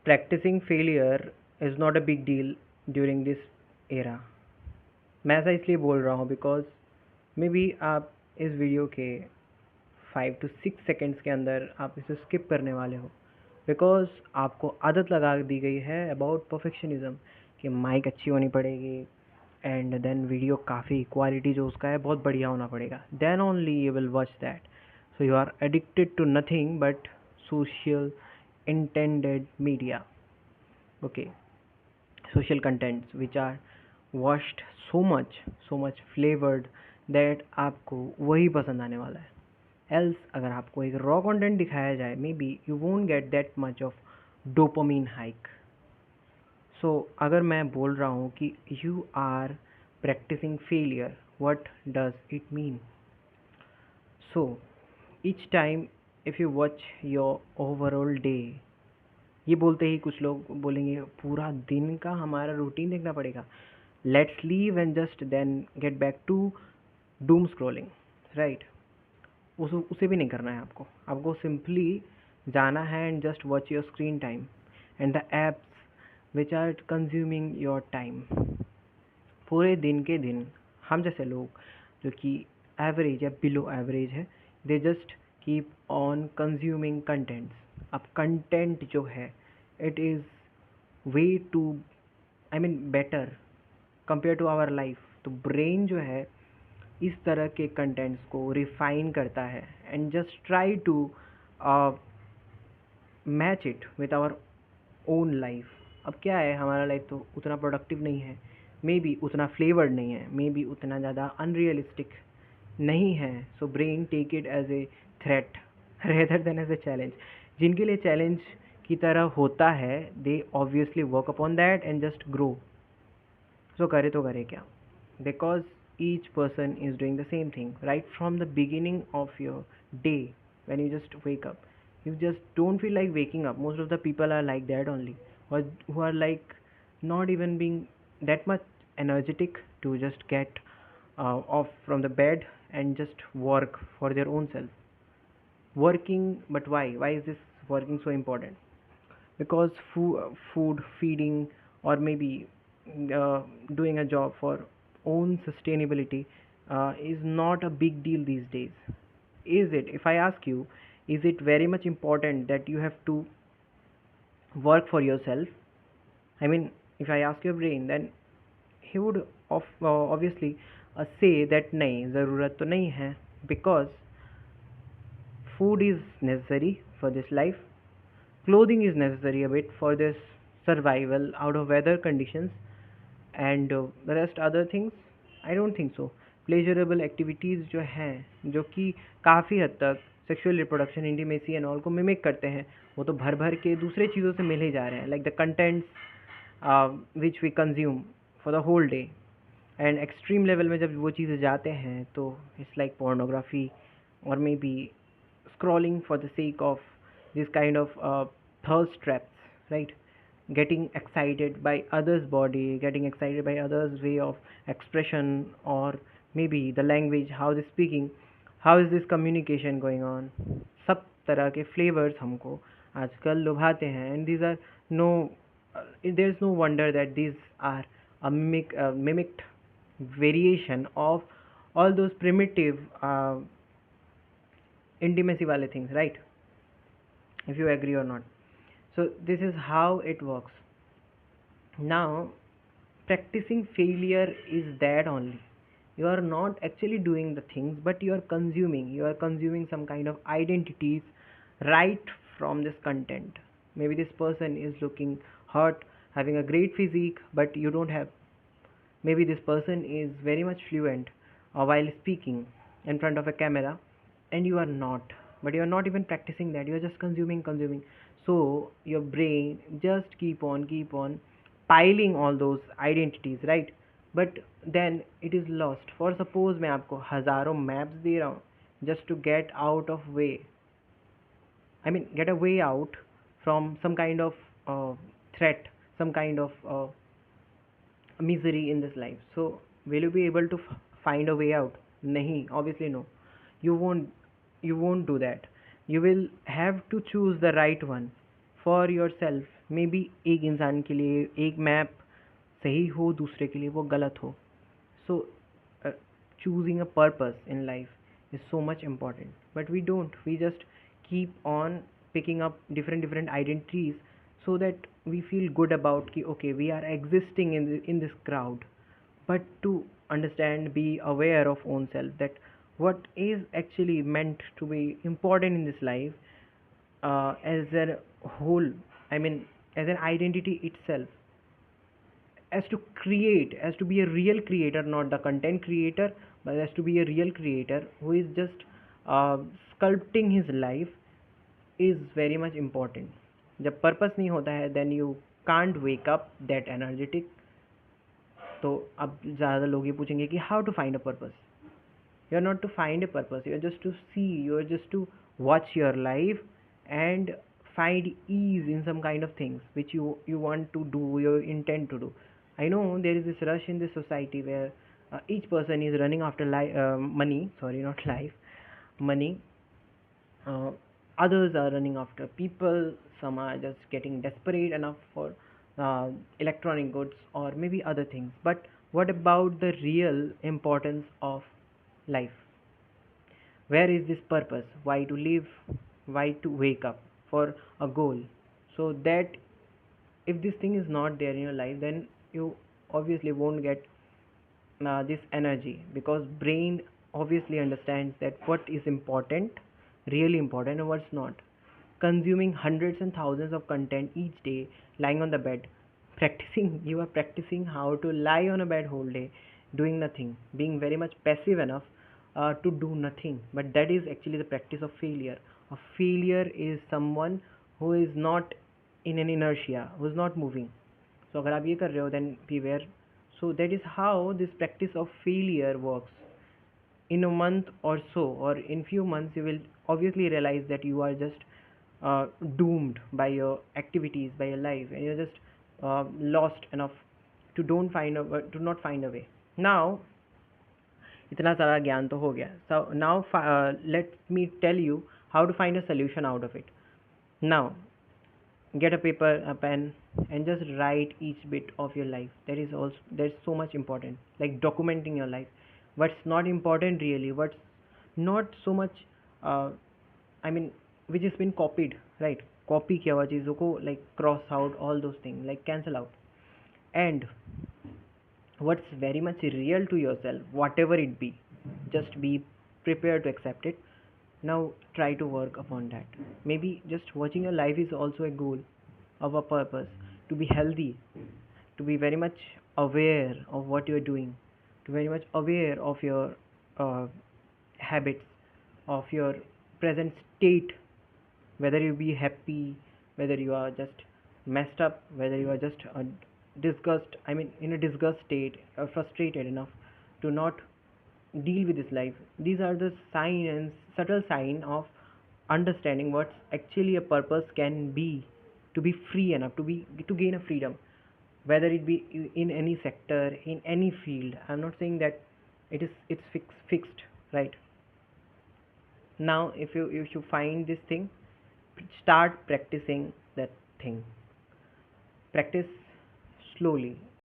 Practising failure is not a big deal during this era. मैं ऐसा इसलिए बोल रहा हूँ बिकॉज मे बी आप इस वीडियो के 5 to 6 सेकेंड्स के अंदर आप इसे स्किप करने वाले हो बिकॉज आपको आदत लगा दी गई है अबाउट परफेक्शनिज्म कि माइक अच्छी होनी पड़ेगी एंड देन वीडियो काफ़ी क्वालिटी जो उसका है बहुत बढ़िया होना पड़ेगा, then only you will watch that. So you are addicted to nothing but social intended media, okay, social contents which are washed so much flavored that आपको वही पसंद आने वाला है। एल्स अगर आपको एक रॉ कंटेंट दिखाया जाए maybe you won't get that much of dopamine hike. So अगर मैं बोल रहा हूँ कि you are practising failure, what does it mean? So each time if you watch your overall day, ये बोलते ही कुछ लोग बोलेंगे पूरा दिन का हमारा रूटीन देखना पड़ेगा, let's leave and just then get back to doom scrolling, right? उसे भी नहीं करना है आपको। आपको सिंपली जाना है and just watch your screen time and the apps which are consuming your time. पूरे दिन के दिन हम जैसे लोग जो कि एवरेज या बिलो एवरेज है, they just keep on consuming contents. अब कंटेंट जो है it is way too I mean better compare to our life. तो ब्रेन जो है इस तरह के कंटेंट्स को रिफाइन करता है and just try to match it with our own life. अब क्या है, हमारा लाइफ तो उतना प्रोडक्टिव नहीं है, मे बी उतना फ्लेवर्ड नहीं है, मे बी उतना ज़्यादा अनरियलिस्टिक नहीं है। So brain take it as a threat rather than as a challenge. जिनके लिए चैलेंज की तरह होता है they obviously work upon that and just grow. So करे तो करे क्या, because each person is doing the same thing right from the beginning of your day. When you just wake up, you just don't feel like waking up. Most of the people are like that only, or who are like not even being that much energetic to just get off from the bed and just work for their own self working. But why is this working so important? Because food feeding or maybe doing a job for own sustainability is not a big deal these days. Is it? If I ask you, is it very much important that you have to work for yourself? I mean, if I ask your brain, then he would obviously say that नहीं ज़रूरत तो नहीं है, because food is necessary for this life, clothing is necessary a bit for this survival out of weather conditions, and the rest other things I don't think so. Pleasurable activities जो हैं जो कि काफ़ी हद तक sexual reproduction intimacy and all को mimic करते हैं, वो तो भर भर के दूसरे चीज़ों से मिल ही जा रहे हैं, like the contents which we consume for the whole day. And extreme level में जब वो चीज़ें जाते हैं तो इट्स लाइक पोर्नोग्राफी और may be scrolling for the sake of this kind of thirst traps, right? Getting excited by others body, getting excited by others way of expression, or maybe the language, how they speaking, how is this communication going on। सब तरह के flavors हमको आजकल लुभाते हैं, and these are no there's no wonder that these are a mimicked variation of all those primitive intimacy wale things, right? If you agree or not. So this is how it works. Now practicing failure is that only. You are not actually doing the things but you are consuming some kind of identities right from this content. Maybe this person is looking hot, having a great physique, but you don't have. Maybe this person is very much fluent while speaking in front of a camera, and you are not. But you are not even practicing that. You are just consuming. So your brain just keep on piling all those identities, right? But then it is lost. For suppose मैं आपको हजारों maps दे रहा हूँ just to get out of way, I mean get a way out from some kind of threat, some kind of misery in this life. So will you be able to find a way out? Nahi, obviously no. You won't do that. You will have to choose the right one for your self. May be एक इंसान के लिए एक map सही हो, दूसरे के लिए वो गलत हो। सो choosing a purpose in life is so much important, but we don't, we just keep on picking up different identities so that we feel good about ki okay, we are existing in this crowd. But to understand, be aware of own self, that what is actually meant to be important in this life, as a whole, I mean, as an identity itself, as to create, as to be a real creator, not the content creator, but as to be a real creator who is just uh, sculpting his life, is very much important. जब purpose नहीं होता है then you can't wake up that energetic. तो अब ज़्यादा लोग ये पूछेंगे कि how to find a purpose. you are not to find a purpose, you are just to see, you are just to watch your life and find ease in some kind of things which you want to do, you intend to do. I know there is this rush in this society where each person is running after money, sorry, not life, money. uh, Others are running after people, some are just getting desperate enough for electronic goods or maybe other things. But what about the real importance of life? Where is this purpose? Why to live? Why to wake up for a goal? So that if this thing is not there in your life, then you obviously won't get this energy, because brain obviously understands that what is important, really important, and what's not. Consuming hundreds and thousands of content each day, lying on the bed, practicing, you are practicing how to lie on a bed whole day, doing nothing, being very much passive enough to do nothing. But that is actually the practice of failure. A failure is someone who is not in an inertia, who is not moving. So अगर आप ये कर रहे हो then beware. So that is how this practice of failure works. In a month or so, or in few months, you will obviously realize that you are just doomed by your activities, by your life, and you're just lost enough to don't find a to not find a way. Now इतना सारा ज्ञान तो हो गया. So now let me tell you how to find a solution out of it. Now get a paper, a pen, and just write each bit of your life. That's so much important, like documenting your life. What's not important really, what's not so much, uh, I mean, which has been copied, right? Copy किया हुआ चीज़ों को, like cross out all those things, like cancel out. And what's very much real to yourself, whatever it be, just be prepared to accept it. Now try to work upon that. Maybe just watching your life is also a goal of a purpose, to be healthy, to be very much aware of what you're doing, to very much aware of your uh, habits, of your present state, whether you be happy, whether you are just messed up, whether you are just disgust, I mean, in a disgust state, or frustrated enough to not deal with this life. These are the sign and subtle sign of understanding what actually a purpose can be, to be free enough, to gain a freedom, whether it be in any sector, in any field. I'm not saying that it's fixed, right? Now if you find this thing, start practicing that thing. Practice slowly.